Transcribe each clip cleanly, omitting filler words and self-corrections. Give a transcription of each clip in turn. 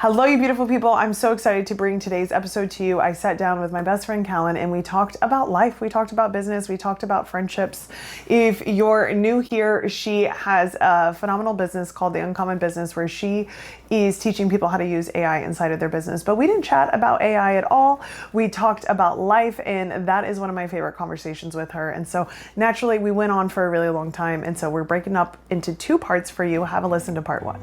Hello, you beautiful people. I'm so excited to bring today's episode to you. I sat down with my best friend, Callan, and we talked about life. We talked about business. We talked about friendships. If you're new here, she has a phenomenal business called The Uncommon Business, where she is teaching people how to use AI inside of their business. But we didn't chat about AI at all. We talked about life, and that is one of my favorite conversations with her. And so naturally, we went on for a really long time. And so we're breaking up into two parts for you. Have a listen to part one.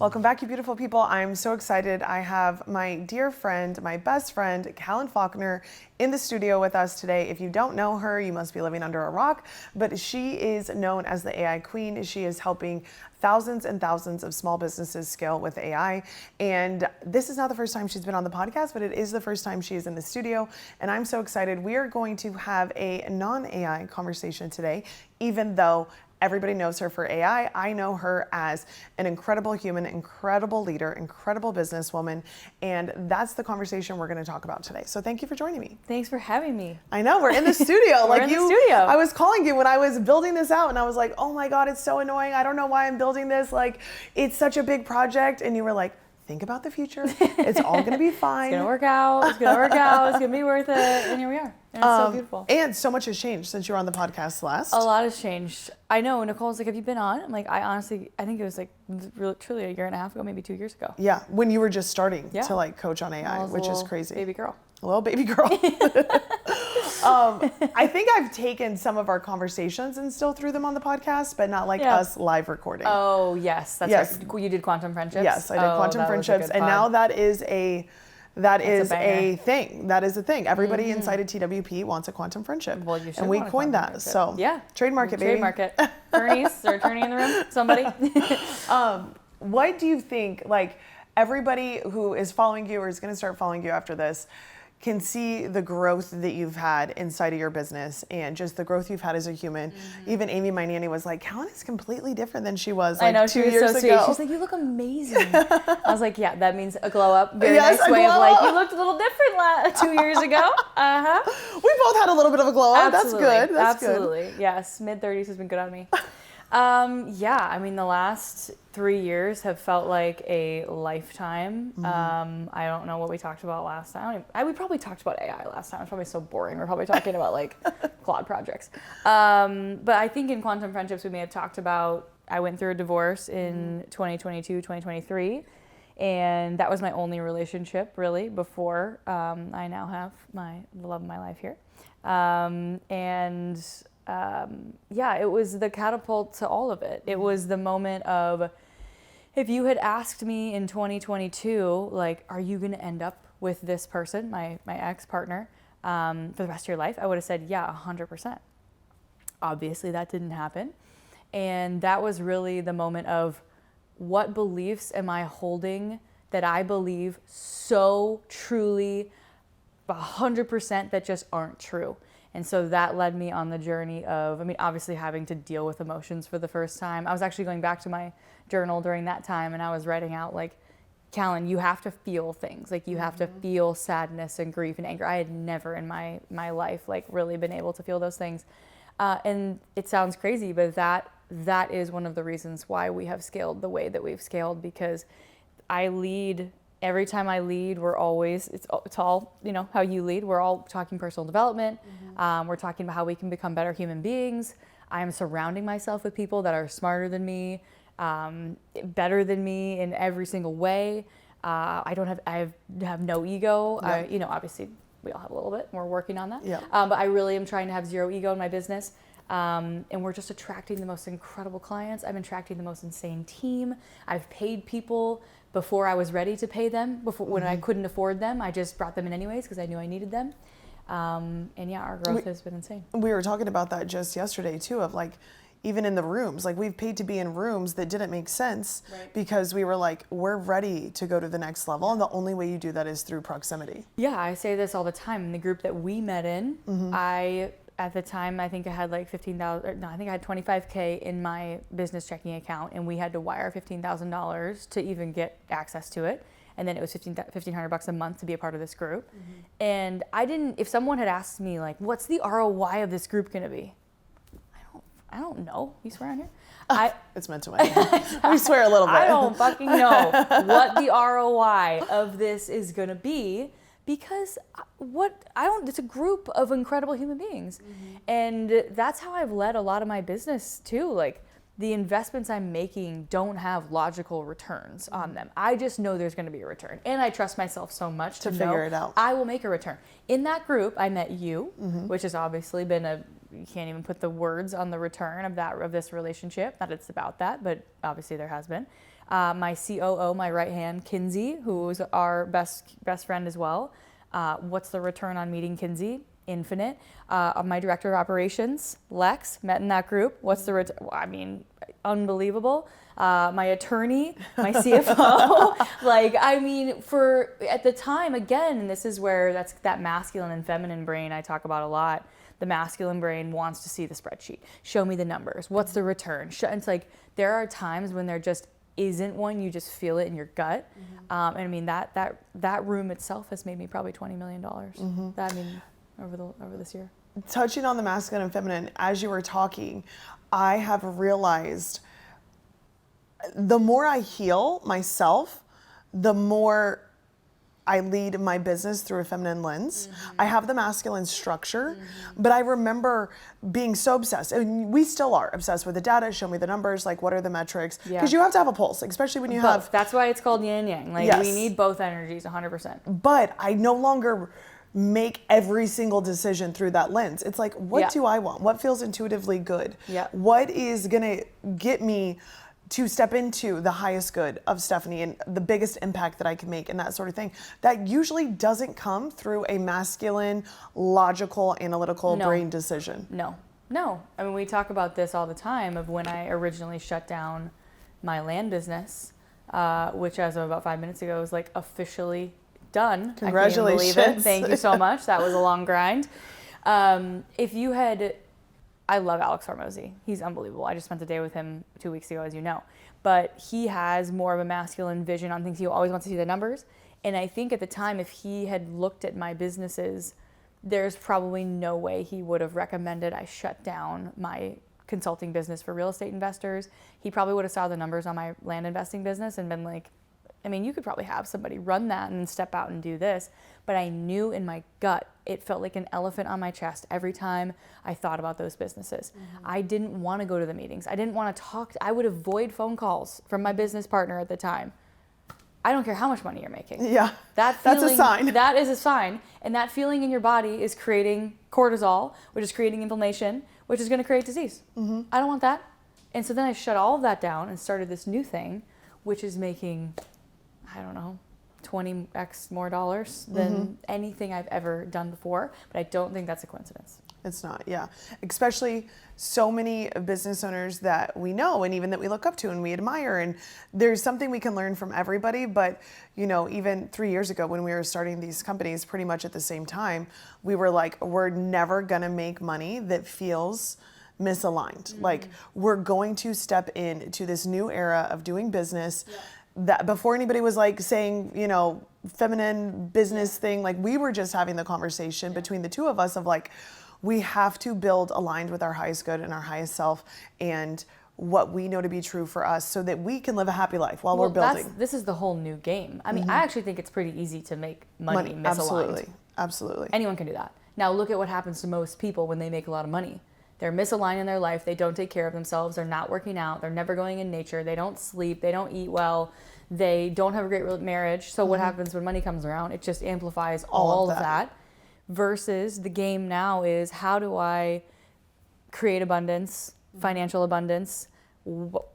Welcome back, you beautiful people. I'm so excited. I have my dear friend, my best friend, Callan Faulkner, in the studio with us today. If you don't know her, you must be living under a rock, but she is known as the AI Queen. She is helping thousands and thousands of small businesses scale with AI. And this is not the first time she's been on the podcast, but it is the first time she is in the studio. And I'm so excited. We are going to have a non-AI conversation today, even though everybody knows her for AI. I know her as an incredible human, incredible leader, incredible businesswoman, and that's the conversation we're going to talk about today. So thank you for joining me. Thanks for having me. I know, we're in the studio. We're in the studio. I was calling you when I was building this out, and I was like, oh my God, it's so annoying. I don't know why I'm building this. Like, it's such a big project. And you were like, think about the future. It's all going to be fine. It's going to work out. It's going to work out. It's going to be worth it. And here we are. And it's so beautiful. And so much has changed since you were on the podcast last. A lot has changed. I know. Nicole's like, have you been on? I'm like, I think it was like really, truly a year and a half ago, maybe 2 years ago. Yeah, when you were just starting to like coach on AI, which is crazy. Baby girl. A little baby girl. I think I've taken some of our conversations and still threw them on the podcast, but not like us live recording. Oh, yes. That's right. You did Quantum Friendships? Yes, I did Quantum Friendships. And now that is a thing. That is a thing. Everybody inside of TWP wants a quantum friendship. Well, you should. And we coined that. So yeah. Trademark it, baby. Trademark it. Attorneys or attorney in the room? Somebody? What do you think, like, everybody who is following you or is going to start following you after this can see the growth that you've had inside of your business and just the growth you've had as a human. Even Amy, my nanny, was like, Callan is completely different than she was like 2 years ago. Sweet. She's like, you look amazing. I was like, yeah, that means a glow up. Very nice way of like, you looked a little different 2 years ago. We both had a little bit of a glow up. Absolutely. That's good. That's Absolutely. Good. Yes, mid-30s has been good on me. I mean, the last 3 years have felt like a lifetime. I don't know what we talked about last time. We probably talked about AI last time. It's probably so boring. We're probably talking about like Claude projects. But I think in Quantum Friendships, we may have talked about, I went through a divorce in 2022, 2023. And that was my only relationship really before I now have the love of my life here. It was the catapult to all of it. It was the moment of, if you had asked me in 2022, like, are you going to end up with this person, my ex-partner, for the rest of your life? I would have said, yeah, 100%. Obviously, that didn't happen. And that was really the moment of, what beliefs am I holding that I believe so truly 100% that just aren't true? And so that led me on the journey of, obviously having to deal with emotions for the first time. I was actually going back to my journal during that time, and I was writing out like, Callan, you have to feel things. Like, you have to feel sadness and grief and anger. I had never in my life like really been able to feel those things. And it sounds crazy, but that is one of the reasons why we have scaled the way that we've scaled, because I lead. Every time I lead, it's all, how you lead. We're all talking personal development. We're talking about how we can become better human beings. I am surrounding myself with people that are smarter than me, better than me in every single way. I have no ego. Yep. Obviously we all have a little bit. We're working on that. Yep. But I really am trying to have zero ego in my business. And we're just attracting the most incredible clients. I'm attracting the most insane team. I've paid people before I was ready to pay them, when I couldn't afford them. I just brought them in anyways because I knew I needed them. Our growth has been insane. We were talking about that just yesterday too, of like, even in the rooms, like, we've paid to be in rooms that didn't make sense because we were like, we're ready to go to the next level. And the only way you do that is through proximity. Yeah, I say this all the time. In the group that we met in, at the time, I think I had like I think I had $25K in my business checking account, and we had to wire $15,000 to even get access to it. And then it was $1,500 a month to be a part of this group. And if someone had asked me like, what's the ROI of this group gonna be? I don't know. You swear on here? It's meant to win. We swear a little bit. I don't fucking know what the ROI of this is going to be, because it's a group of incredible human beings. And that's how I've led a lot of my business too. Like, the investments I'm making don't have logical returns on them. I just know there's going to be a return. And I trust myself so much to figure it out. I will make a return. In that group, I met you, which has obviously been you can't even put the words on the return of this relationship, that it's about that, but obviously there has been. My COO, my right hand, Kinsey, who is our best friend as well. What's the return on meeting Kinsey? Infinite. My director of operations, Lex, met in that group. What's the return? I mean, unbelievable. My attorney, my CFO, at the time, again, and this is where that's that masculine and feminine brain I talk about a lot. The masculine brain wants to see the spreadsheet. Show me the numbers. What's the return? It's like there are times when there just isn't one. You just feel it in your gut. And I mean, that room itself has made me probably $20 million. Over this year. Touching on the masculine and feminine, as you were talking, I have realized the more I heal myself, the more I lead my business through a feminine lens. I have the masculine structure, but I remember being so obsessed, and we still are obsessed with the data. Show me the numbers, like what are the metrics? Because you have to have a pulse, especially when you have. That's why it's called yin and yang. Like we need both energies 100%. But I no longer make every single decision through that lens. It's like, what do I want? What feels intuitively good? What is gonna get me to step into the highest good of Stephanie and the biggest impact that I can make and that sort of thing? That usually doesn't come through a masculine, logical, analytical brain decision. No. I mean, we talk about this all the time of when I originally shut down my land business, which as of about 5 minutes ago was like officially done. Congratulations. I can't believe it. Thank you so much. That was a long grind. I love Alex Hormozy. He's unbelievable. I just spent the day with him 2 weeks ago, as you know. But he has more of a masculine vision on things. He always wants to see the numbers. And I think at the time, if he had looked at my businesses, there's probably no way he would have recommended I shut down my consulting business for real estate investors. He probably would have saw the numbers on my land investing business and been like, I mean, you could probably have somebody run that and step out and do this. But I knew in my gut, it felt like an elephant on my chest every time I thought about those businesses. I didn't want to go to the meetings. I didn't want to talk. I would avoid phone calls from my business partner at the time. I don't care how much money you're making. Yeah, that's a sign. That is a sign. And that feeling in your body is creating cortisol, which is creating inflammation, which is going to create disease. I don't want that. And so then I shut all of that down and started this new thing, which is making, I don't know, 20x more dollars than anything I've ever done before. But I don't think that's a coincidence. It's not, yeah. Especially so many business owners that we know and even that we look up to and we admire. And there's something we can learn from everybody. But, you know, even 3 years ago when we were starting these companies pretty much at the same time, we were like, we're never going to make money that feels misaligned. Like, we're going to step into this new era of doing business that before anybody was like saying, you know, feminine business thing, like we were just having the conversation between the two of us of like, we have to build aligned with our highest good and our highest self and what we know to be true for us so that we can live a happy life while we're building. This is the whole new game. I mean, I actually think it's pretty easy to make money misaligned. Absolutely. Anyone can do that. Now look at what happens to most people when they make a lot of money. They're misaligned in their life. They don't take care of themselves. They're not working out. They're never going in nature. They don't sleep. They don't eat well. They don't have a great marriage. So what happens when money comes around? It just amplifies all of that. Versus the game now is, how do I create abundance, financial abundance,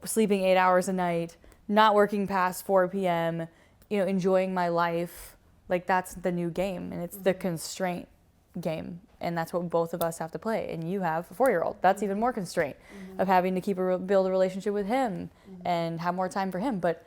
sleeping 8 hours a night, not working past 4 p.m., you know, enjoying my life. Like, that's the new game, and it's the constraint game. And that's what both of us have to play. And you have a 4-year-old. That's even more constraint of having to build a relationship with him and have more time for him. But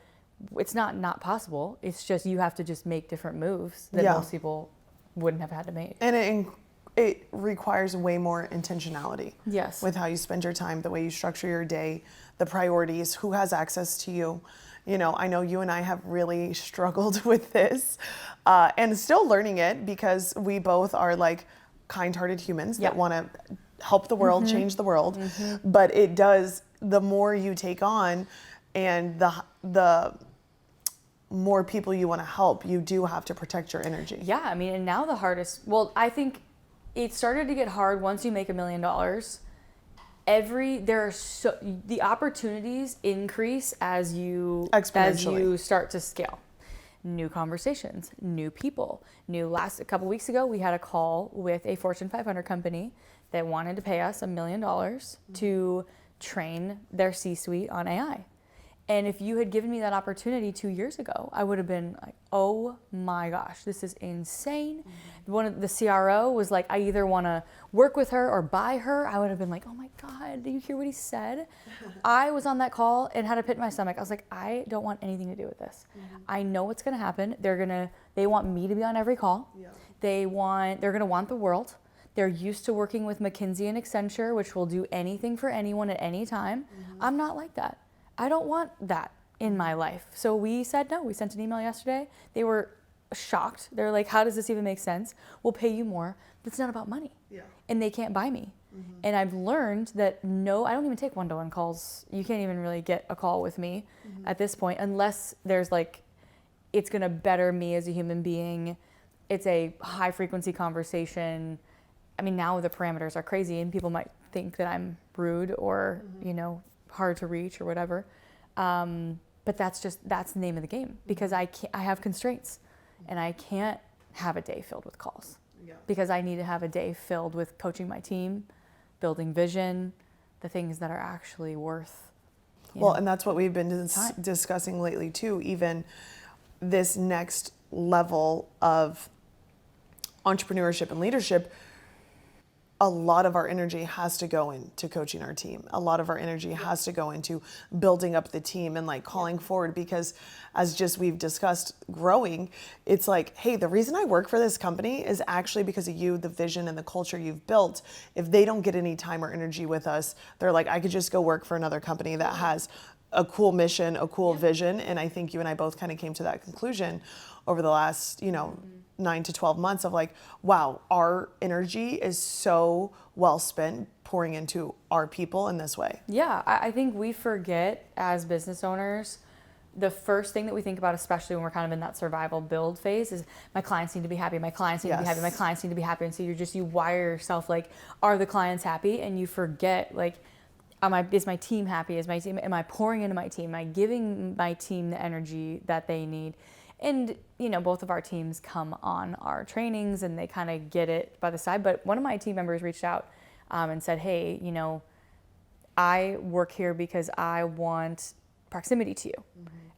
it's not possible. It's just you have to just make different moves that most people wouldn't have had to make. And it requires way more intentionality. Yes. With how you spend your time, the way you structure your day, the priorities, who has access to you. You know, I know you and I have really struggled with this and still learning it because we both are like kind-hearted humans that want to help the world, change the world, but it does, the more you take on and the more people you want to help, you do have to protect your energy. Yeah, I mean, and now the hardest, well, I think it started to get hard once you make $1 million. The opportunities increase as you start to scale. New conversations, new people. A couple weeks ago, we had a call with a Fortune 500 company that wanted to pay us $1 million to train their C-suite on AI. And if you had given me that opportunity 2 years ago, I would have been like, oh my gosh, this is insane. One of the CRO was like, I either want to work with her or buy her. I would have been like, oh my God, did you hear what he said? I was on that call and had a pit in my stomach. I was like, I don't want anything to do with this. I know what's going to happen. They want me to be on every call. Yeah. They're going to want the world. They're used to working with McKinsey and Accenture, which will do anything for anyone at any time. I'm not like that. I don't want that in my life. So we said no. We sent an email yesterday. They were shocked. They're like, how does this even make sense? We'll pay you more. It's not about money. Yeah. And they can't buy me. And I've learned that I don't even take one-to-one calls. You can't even really get a call with me at this point unless there's like, it's going to better me as a human being. It's a high frequency conversation. I mean, now the parameters are crazy and people might think that I'm rude or, hard to reach or whatever. But that's the name of the game because I have constraints and I can't have a day filled with calls because I need to have a day filled with coaching my team, building vision, the things that are actually worth. And that's what we've been discussing lately too, even this next level of entrepreneurship and leadership. A lot of our energy has to go into coaching our team. A lot of our energy has to go into building up the team and like calling forward because as we've discussed growing, it's like, hey, the reason I work for this company is actually because of you, the vision and the culture you've built. If they don't get any time or energy with us, they're like, I could just go work for another company that has a cool mission, a cool vision. And I think you and I both kind of came to that conclusion over the last, 9 to 12 months of like, wow, our energy is so well spent pouring into our people in this way. Yeah, I think we forget as business owners, the first thing that we think about, especially when we're kind of in that survival build phase, is my clients need to be happy, my clients need to be happy, my clients need to be happy. And so you wire yourself like, are the clients happy? And you forget like, is my team happy? Am I pouring into my team? Am I giving my team the energy that they need? And, both of our teams come on our trainings and they kind of get it by the side. But one of my team members reached out and said, hey, I work here because I want proximity to you.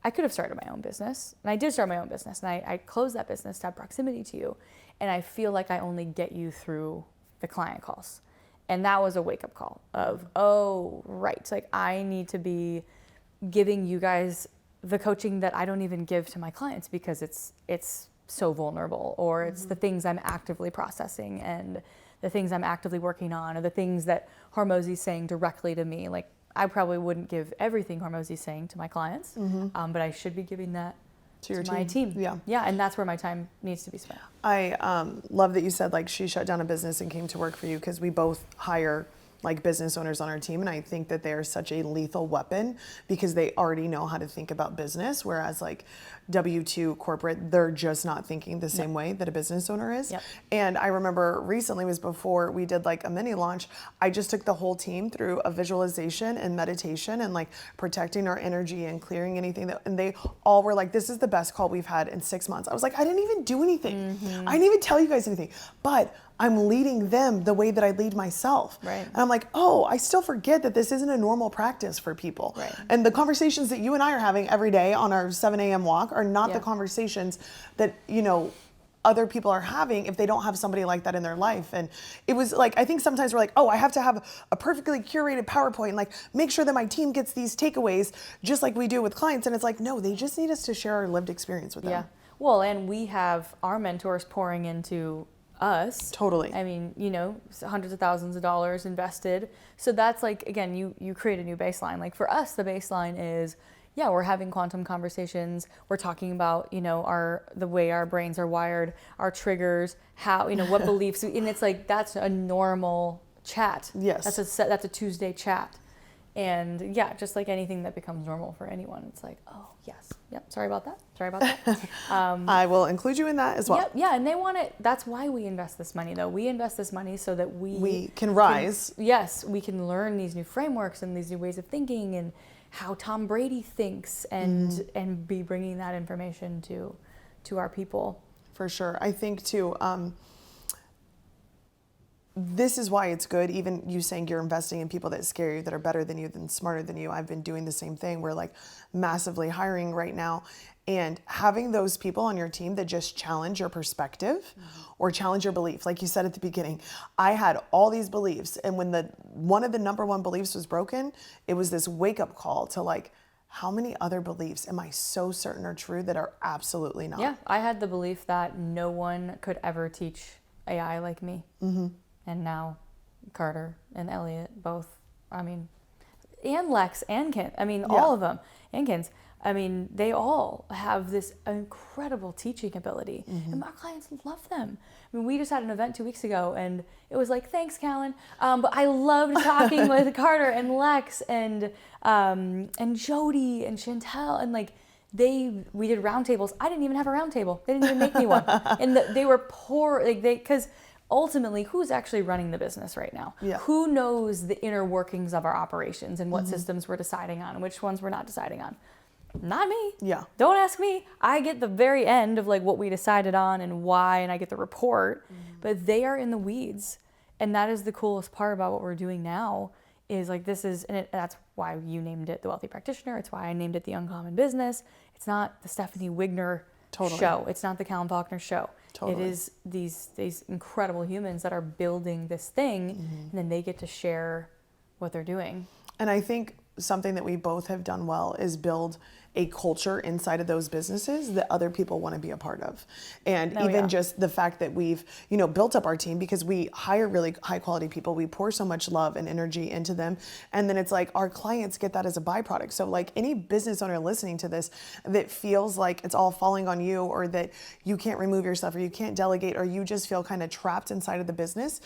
I could have started my own business. And I did start my own business. And I closed that business to have proximity to you. And I feel like I only get you through the client calls. And that was a wake-up call of, oh, right. Like I need to be giving you guys the coaching that I don't even give to my clients because it's so vulnerable, or it's the things I'm actively processing and the things I'm actively working on, or the things that Hormozi's saying directly to me. Like I probably wouldn't give everything Hormozi's saying to my clients, but I should be giving that to my team. Yeah, and that's where my time needs to be spent. I love that you said like she shut down a business and came to work for you because we both hire like business owners on our team. And I think that they're such a lethal weapon because they already know how to think about business. Whereas like W-2 corporate, they're just not thinking the same way that a business owner is. And I remember recently was before we did like a mini launch, I just took the whole team through a visualization and meditation and like protecting our energy and clearing anything and they all were like, this is the best call we've had in 6 months. I was like, I didn't even do anything. I didn't even tell you guys anything, but I'm leading them the way that I lead myself. And I'm like, oh, I still forget that this isn't a normal practice for people. And the conversations that you and I are having every day on our 7 a.m. walk are not the conversations that, other people are having if they don't have somebody like that in their life. And it was like, I think sometimes we're like, oh, I have to have a perfectly curated PowerPoint and like make sure that my team gets these takeaways just like we do with clients. And it's like, no, they just need us to share our lived experience with them. Well, and we have our mentors pouring into us. Totally. I mean, hundreds of thousands of dollars invested. So that's like, again, you create a new baseline. Like for us, the baseline is, we're having quantum conversations. We're talking about, the way our brains are wired, our triggers, how, what beliefs, and it's like, that's a normal chat. Yes. That's a Tuesday chat. And yeah, just like anything that becomes normal for anyone, it's like, oh yes, yep, sorry about that. I will include you in that as well. Yep, yeah, and they want it. That's why we invest this money, though. We invest this money so that we can rise. Yes, we can learn these new frameworks and these new ways of thinking and how Tom Brady thinks, and be bringing that information to our people. For sure. I think too, this is why it's good, even you saying you're investing in people that scare you, that are better than you, than smarter than you. I've been doing the same thing. We're like massively hiring right now, and having those people on your team that just challenge your perspective or challenge your belief. Like you said at the beginning, I had all these beliefs, and when one of the number one beliefs was broken, it was this wake up call to like, how many other beliefs am I so certain are true that are absolutely not? Yeah, I had the belief that no one could ever teach AI like me. And now Carter and Elliot both, I mean, and Lex and Kent, I mean, all of them, and Kent, I mean, they all have this incredible teaching ability, and our clients love them. I mean, we just had an event 2 weeks ago, and it was like, thanks, Callan, but I loved talking with Carter and Lex and Jody and Chantel, and like, we did roundtables. I didn't even have a roundtable. They didn't even make me one, and they were poor, like because ultimately, who's actually running the business right now? Yeah. Who knows the inner workings of our operations and what systems we're deciding on and which ones we're not deciding on? Not me. Yeah. Don't ask me. I get the very end of like what we decided on and why, and I get the report, but they are in the weeds. And that is the coolest part about what we're doing now is like that's why you named it The Wealthy Practitioner. It's why I named it The Uncommon Business. It's not the Stephanie Wigner show. It's not the Callan Faulkner show. It is these incredible humans that are building this thing, and then they get to share what they're doing. And I think something that we both have done well is build a culture inside of those businesses that other people want to be a part of. And just the fact that we've, built up our team because we hire really high quality people. We pour so much love and energy into them. And then it's like our clients get that as a byproduct. So like any business owner listening to this that feels like it's all falling on you, or that you can't remove yourself, or you can't delegate, or you just feel kind of trapped inside of the business,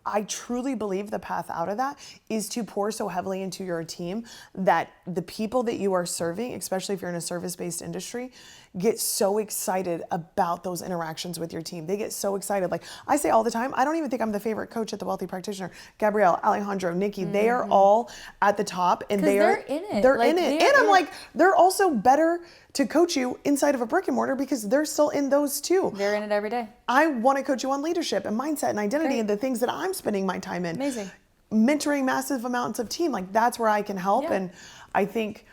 I truly believe the path out of that is to pour so heavily into your team that the people that you are serving, especially if you're in a service-based industry, get so excited about those interactions with your team. They get so excited. Like I say all the time, I don't even think I'm the favorite coach at The Wealthy Practitioner. Gabrielle, Alejandro, Nikki, they are all at the top, and they're in it. They're in it. And I'm like, they're also better to coach you inside of a brick and mortar because they're still in those too. They're in it every day. I want to coach you on leadership and mindset and identity and the things that I'm spending my time in. Amazing. Mentoring massive amounts of team. Like that's where I can help. Yeah. And I think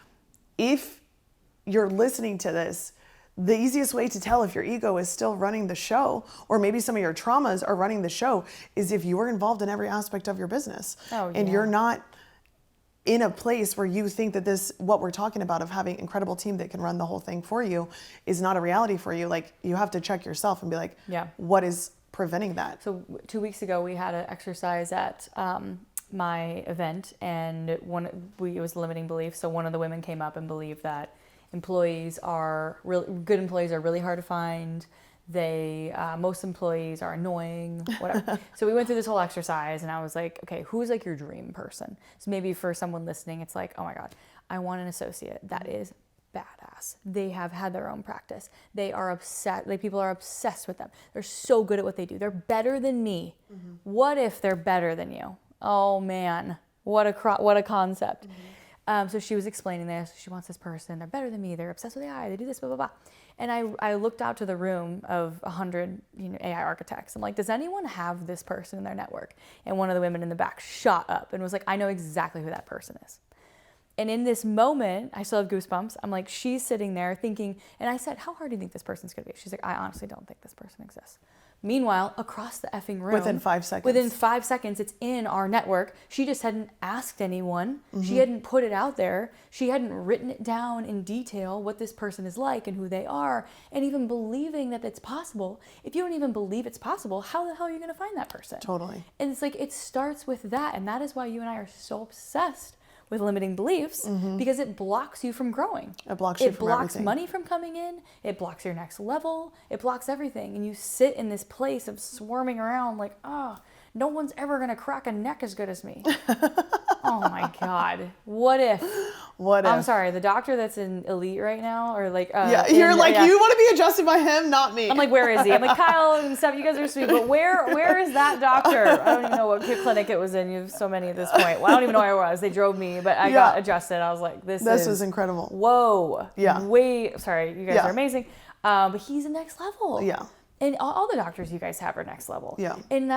if you're listening to this, the easiest way to tell if your ego is still running the show, or maybe some of your traumas are running the show, is if you are involved in every aspect of your business. And you're not in a place where you think that what we're talking about of having an incredible team that can run the whole thing for you is not a reality for you. Like you have to check yourself and be like, what is preventing that? So 2 weeks ago, we had an exercise at my event, and it was limiting belief. So one of the women came up and believed that good employees are really hard to find. Most employees are annoying, whatever. So we went through this whole exercise, and I was like, okay, who's like your dream person? So maybe for someone listening, it's like, oh my God, I want an associate that is badass. They have had their own practice. They are obsessed. Like people are obsessed with them. They're so good at what they do. They're better than me. What if they're better than you? Oh man, what a concept. So she was explaining this. She wants this person. They're better than me. They're obsessed with AI. They do this, blah, blah, blah. And I looked out to the room of 100 AI architects. I'm like, does anyone have this person in their network? And one of the women in the back shot up and was like, I know exactly who that person is. And in this moment, I still have goosebumps. I'm like, she's sitting there thinking, and I said, how hard do you think this person's going to be? She's like, I honestly don't think this person exists. Meanwhile, across the effing room. Within 5 seconds. Within 5 seconds, it's in our network. She just hadn't asked anyone. She hadn't put it out there. She hadn't written it down in detail, what this person is like and who they are, and even believing that it's possible. If you don't even believe it's possible, how the hell are you going to find that person? Totally. And it's like, it starts with that. And that is why you and I are so obsessed with limiting beliefs, because it blocks you from growing. It blocks you from everything. It blocks money from coming in. It blocks your next level. It blocks everything. And you sit in this place of swarming around like, No one's ever going to crack a neck as good as me. Oh my God. What if? What if? I'm sorry, the doctor that's in Elite right now, or like, yeah, you're like, yeah. you want to be adjusted by him, not me. I'm like, where is he? I'm like, Kyle and stuff, you guys are sweet, but where is that doctor? I don't even know what clinic it was in. You have so many at this point. Well, I don't even know where I was. They drove me, but I got adjusted. I was like, this was incredible. Whoa. Yeah. Sorry, you guys are amazing. But he's a next level. Yeah. And all the doctors you guys have are next level. Yeah. And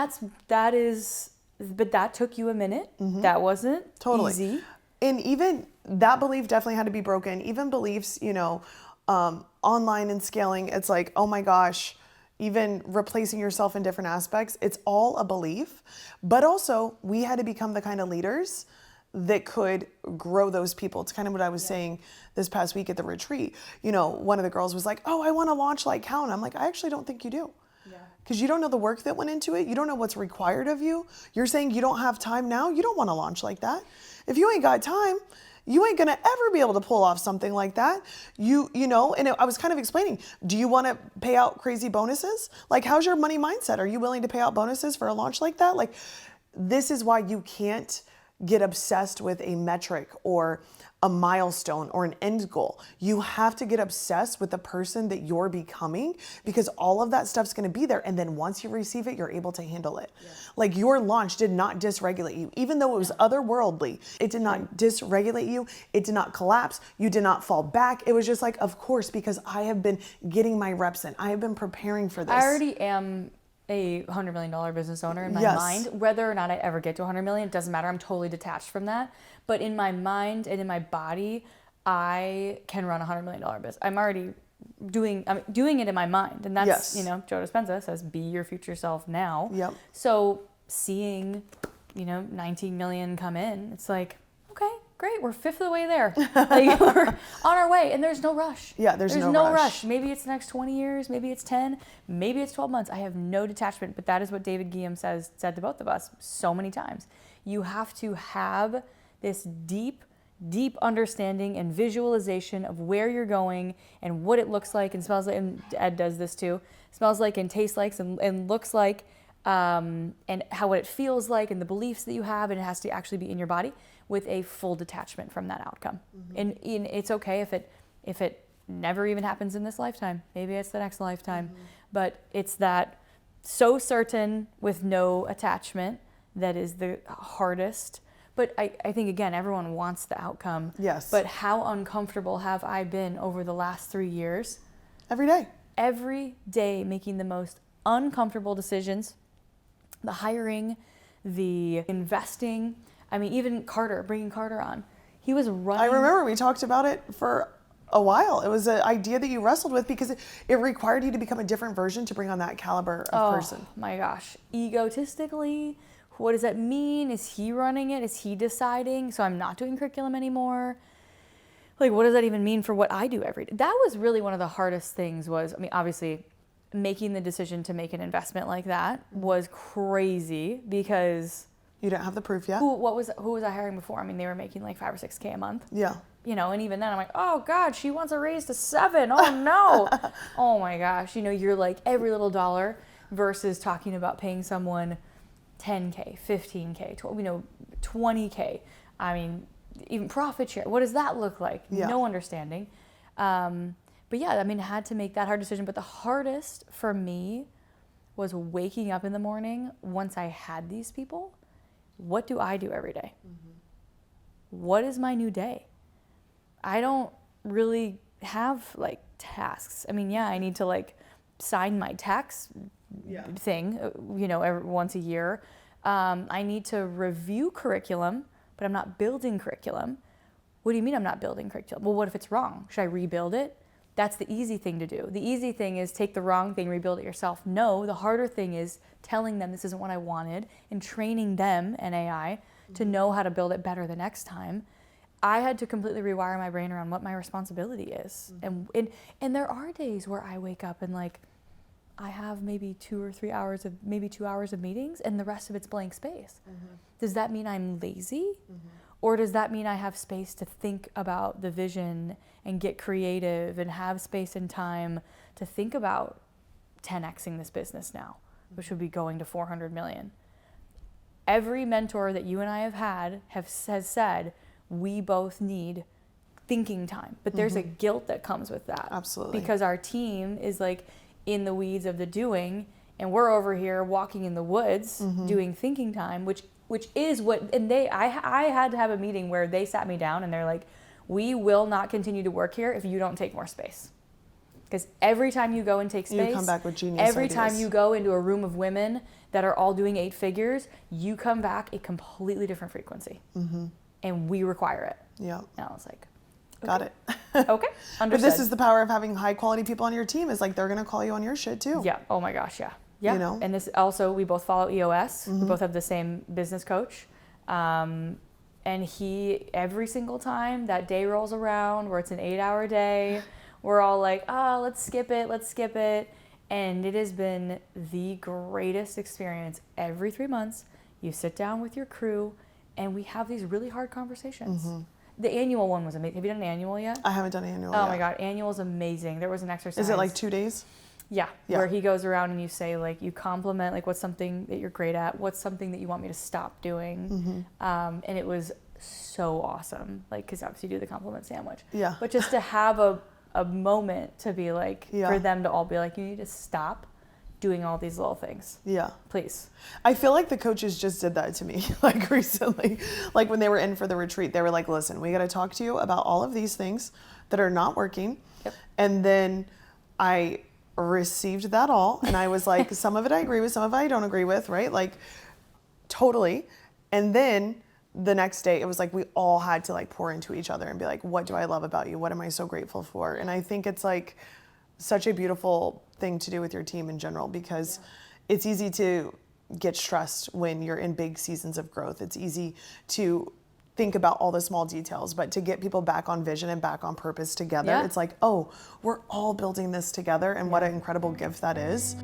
but that took you a minute. That wasn't easy. And even that belief definitely had to be broken. Even beliefs, online and scaling, it's like, oh my gosh, even replacing yourself in different aspects, it's all a belief. But also, we had to become the kind of leaders that could grow those people. It's kind of what I was saying this past week at the retreat. One of the girls was like, oh, I want to launch like Callan. I'm like, I actually don't think you do. Because you don't know the work that went into it. You don't know what's required of you. You're saying you don't have time now. You don't want to launch like that. If you ain't got time, you ain't gonna ever be able to pull off something like that. And I was kind of explaining, do you want to pay out crazy bonuses? Like, how's your money mindset? Are you willing to pay out bonuses for a launch like that? Like, this is why you can't get obsessed with a metric or a milestone or an end goal. You have to get obsessed with the person that you're becoming, because all of that stuff's going to be there. And then once you receive it, you're able to handle it. Yeah. Like, your launch did not dysregulate you, even though it was otherworldly. It did not dysregulate you. It did not collapse. You did not fall back. It was just like, of course, because I have been getting my reps in. I have been preparing for this. I already am a $100 million business owner in my mind. Whether or not I ever get to 100 million, it doesn't matter. I'm totally detached from that. But in my mind and in my body, I can run a $100 million business. I'm doing it in my mind. And that's, Joe Dispenza says, be your future self now. Yep. So seeing, 19 million come in, it's like, okay, great. We're fifth of the way there. Like, we're on our way, and there's no rush. Yeah, there's no rush. Maybe it's the next 20 years, maybe it's 10, maybe it's 12 months. I have no detachment, but that is what David Guillaume said to both of us so many times. You have to have this deep understanding and visualization of where you're going and what it looks like and smells like, and Ed does this too, smells like and tastes like and looks like, and what it feels like and the beliefs that you have, and it has to actually be in your body with a full detachment from that outcome. And it's okay if it never even happens in this lifetime. Maybe it's the next lifetime. But it's that so certain with no attachment that is the hardest. But I think, again, everyone wants the outcome. Yes. But how uncomfortable have I been over the last 3 years? Every day. Every day making the most uncomfortable decisions. The hiring, the investing. I mean, even bringing Carter on. He was running. I remember we talked about it for a while. It was an idea that you wrestled with because it required you to become a different version to bring on that caliber of person. Oh my gosh. Egotistically, what does that mean? Is he running it? Is he deciding? So I'm not doing curriculum anymore. Like, what does that even mean for what I do every day? That was really one of the hardest things obviously making the decision to make an investment like that was crazy because you didn't have the proof yet. Who was I hiring before? I mean, they were making like $5 or $6K a month. Yeah. And even then I'm like, oh God, she wants a raise to 7. Oh no. Oh my gosh. You're like every little dollar versus talking about paying someone $10K, $15K, 20K. I mean, even profit share. What does that look like? Yeah. No understanding. But yeah, I had to make that hard decision. But the hardest for me was waking up in the morning once I had these people. What do I do every day? What is my new day? I don't really have like tasks. I need to sign my tax thing, every once a year. I need to review curriculum, but I'm not building curriculum. What do you mean I'm not building curriculum? Well, what if it's wrong? Should I rebuild it? That's the easy thing to do. The easy thing is take the wrong thing, rebuild it yourself. No, the harder thing is telling them this isn't what I wanted and training them and AI to know how to build it better the next time. I had to completely rewire my brain around what my responsibility is. And there are days where I wake up and I have maybe 2 or 3 hours of, maybe 2 hours of meetings and the rest of it's blank space. Does that mean I'm lazy? Or does that mean I have space to think about the vision and get creative and have space and time to think about 10xing this business now, which would be going to 400 million? every mentor that you and I have had has said, we both need thinking time. But there's a guilt that comes with that. Absolutely. Because our team is like in the weeds of the doing, and we're over here walking in the woods doing thinking time, which is what, and I had to have a meeting where they sat me down and they're like, we will not continue to work here if you don't take more space. Because every time you go and take space, you come back with genius every ideas. time you go into a room of women that are all doing 8 figures, you come back a completely different frequency. And we require it. Yeah. And I was like, okay. Got it. Okay, understood. But this is the power of having high quality people on your team, is like they're going to call you on your shit too. Yeah. Oh my gosh. Yeah. Yeah. You know? And this also, we both follow EOS. We both have the same business coach. And he, every single time that day rolls around where it's an 8-hour day, we're all like, let's skip it. And it has been the greatest experience. Every 3 months, you sit down with your crew and we have these really hard conversations. The annual one was amazing. Have you done an annual yet? I haven't done annual Oh yet. my God, annual is amazing. There was an exercise. Is it like 2 days? Yeah, Yeah. where he goes around and you say, like, you compliment, like, what's something that you're great at? What's something that you want me to stop doing? And it was so awesome, like, because obviously you do the compliment sandwich. Yeah. But just to have a moment to be like, Yeah. for them to all be like, you need to stop doing all these little things. Yeah. Please. I feel like the coaches just did that to me, like recently. Like when they were in for the retreat, they were like, listen, we got to talk to you about all of these things that are not working. Yep. And then I received that all. And I was like, some of it I agree with, some of it I don't agree with, right? Like totally. And then the next day it was like, we all had to like pour into each other and be like, what do I love about you? What am I so grateful for? And I think it's like such a beautiful thing to do with your team in general, because it's easy to get stressed when you're in big seasons of growth. It's easy to think about all the small details, but to get people back on vision and back on purpose together, Yeah. it's like, oh, we're all building this together, and what an incredible gift that is.